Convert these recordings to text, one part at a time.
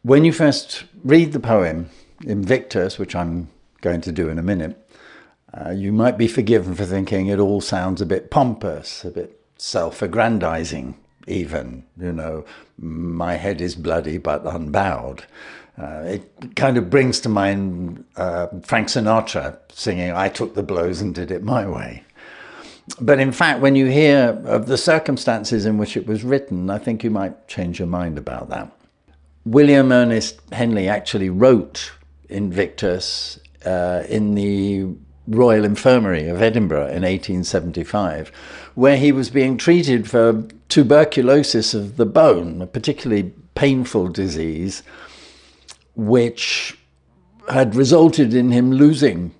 When you first read the poem Invictus, which I'm going to do in a minute, you might be forgiven for thinking it all sounds a bit pompous, a bit self-aggrandizing even, my head is bloody but unbowed. It kind of brings to mind Frank Sinatra singing, "I took the blows and did it my way." But in fact, when you hear of the circumstances in which it was written, I think you might change your mind about that. William Ernest Henley actually wrote Invictus in the Royal Infirmary of Edinburgh in 1875, where he was being treated for tuberculosis of the bone, a particularly painful disease, which had resulted in him losing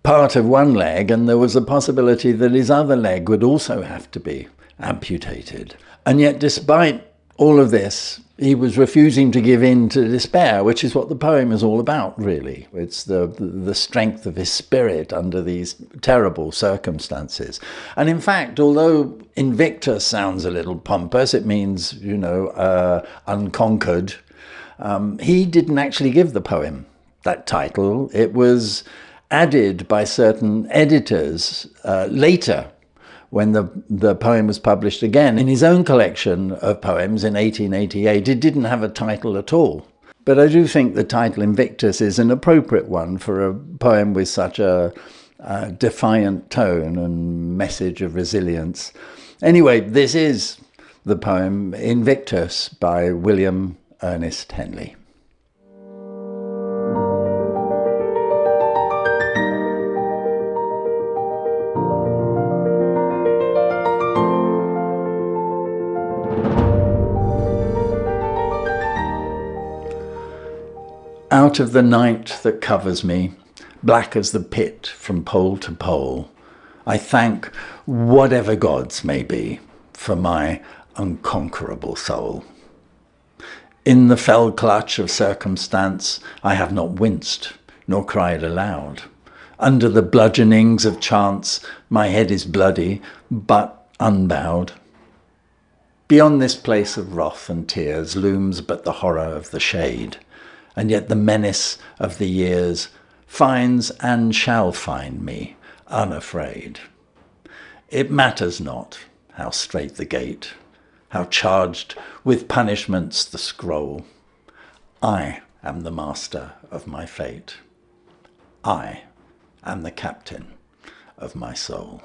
part of one leg, and there was a possibility that his other leg would also have to be amputated. And yet, despite all of this, he was refusing to give in to despair, which is what the poem is all about, really. It's the strength of his spirit under these terrible circumstances. And in fact, although Invictus sounds a little pompous, it means, unconquered, he didn't actually give the poem that title. It was added by certain editors later, when the poem was published again in his own collection of poems in 1888. It didn't have a title at all. But I do think the title Invictus is an appropriate one for a poem with such a defiant tone and message of resilience. Anyway, this is the poem Invictus by William Ernest Henley. Out of the night that covers me, black as the pit from pole to pole, I thank whatever gods may be for my unconquerable soul. In the fell clutch of circumstance, I have not winced nor cried aloud. Under the bludgeonings of chance, my head is bloody but unbowed. Beyond this place of wrath and tears looms but the horror of the shade. And yet the menace of the years finds and shall find me unafraid. It matters not how strait the gate, how charged with punishments the scroll. I am the master of my fate. I am the captain of my soul.